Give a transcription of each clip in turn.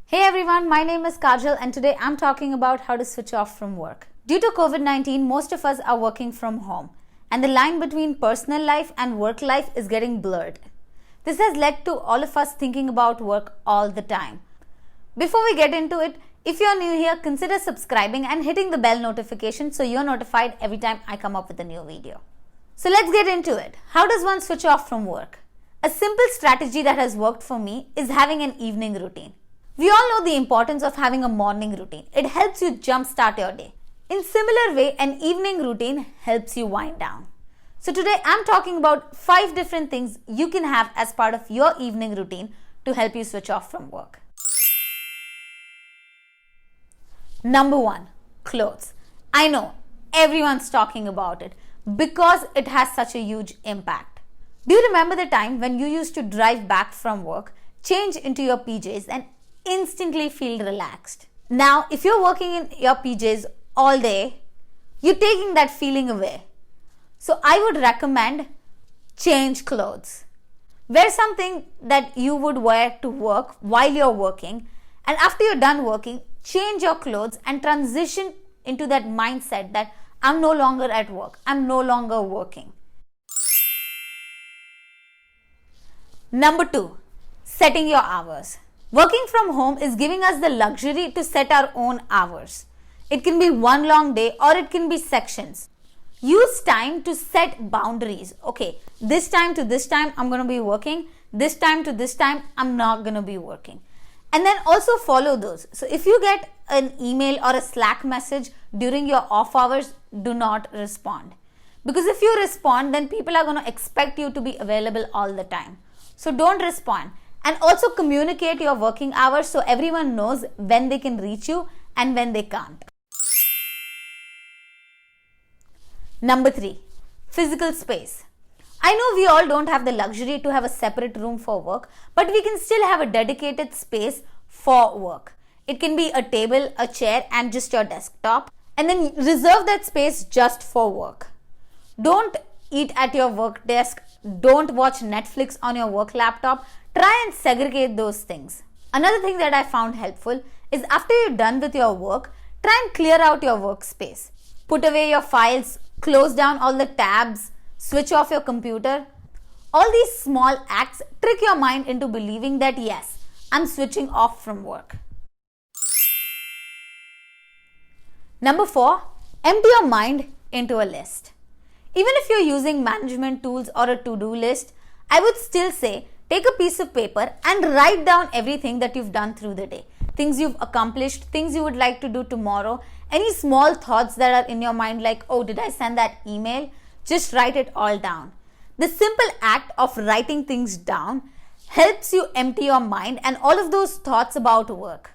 Hey everyone, my name is Kajal and today I'm talking about how to switch off from work. Due to COVID-19, most of us are working from home and the line between personal life and work life is getting blurred. This has led to all of us thinking about work all the time. Before we get into it, if you're new here, consider subscribing and hitting the bell notification so you're notified every time I come up with a new video. So let's get into it. How does one switch off from work? A simple strategy that has worked for me is having an evening routine. We all know the importance of having a morning routine. It helps you jumpstart your day. In similar way, an evening routine helps you wind down. So today I'm talking about 5 different things you can have as part of your evening routine to help you switch off from work. Number 1, clothes. I know everyone's talking about it because it has such a huge impact. Do you remember the time when you used to drive back from work, change into your PJs and instantly feel relaxed? Now, if you're working in your PJs all day, you're taking that feeling away. So I would recommend change clothes. Wear something that you would wear to work while you're working, and after you're done working, change your clothes and transition into that mindset that I'm no longer at work, I'm no longer working. Number 2, setting your hours. Working from home is giving us the luxury to set our own hours. It can be one long day or it can be sections. Use time to set boundaries. Okay, this time to this time I'm going to be working. This time to this time I'm not going to be working. And then also follow those. So if you get an email or a Slack message during your off hours, do not respond. Because if you respond, then people are going to expect you to be available all the time. So don't respond. And also communicate your working hours so everyone knows when they can reach you and when they can't. Number 3, physical space. I know we all don't have the luxury to have a separate room for work, but we can still have a dedicated space for work. It can be a table, a chair, and just your desktop. And then reserve that space just for work. Don't eat at your work desk. Don't watch Netflix on your work laptop. Try and segregate those things. Another thing that I found helpful is after you're done with your work, try and clear out your workspace. Put away your files, close down all the tabs, switch off your computer. All these small acts trick your mind into believing that yes, I'm switching off from work. Number 4, empty your mind into a list. Even if you're using management tools or a to-do list, I would still say take a piece of paper and write down everything that you've done through the day. Things you've accomplished, things you would like to do tomorrow, any small thoughts that are in your mind like, oh, did I send that email? Just write it all down. The simple act of writing things down helps you empty your mind and all of those thoughts about work.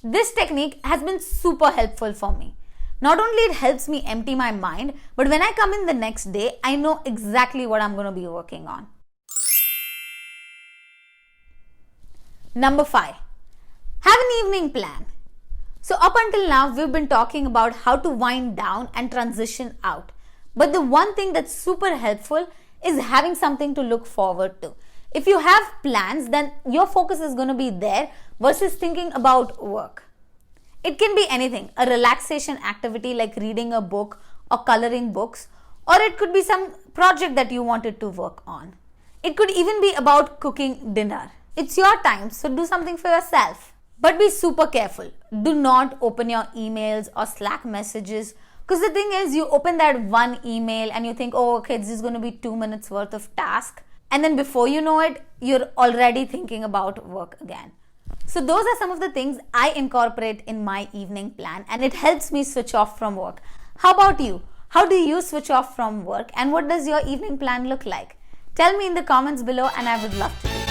This technique has been super helpful for me. Not only it helps me empty my mind, but when I come in the next day, I know exactly what I'm going to be working on. Number 5, have an evening plan. So up until now, we've been talking about how to wind down and transition out. But the one thing that's super helpful is having something to look forward to. If you have plans, then your focus is going to be there versus thinking about work. It can be anything, a relaxation activity like reading a book or coloring books, or it could be some project that you wanted to work on. It could even be about cooking dinner. It's your time, so do something for yourself. But be super careful. Do not open your emails or Slack messages, because the thing is, you open that one email and you think, oh, okay, this is going to be 2 minutes worth of task. And then before you know it, you're already thinking about work again. So those are some of the things I incorporate in my evening plan and it helps me switch off from work. How about you? How do you switch off from work and what does your evening plan look like? Tell me in the comments below and I would love to know.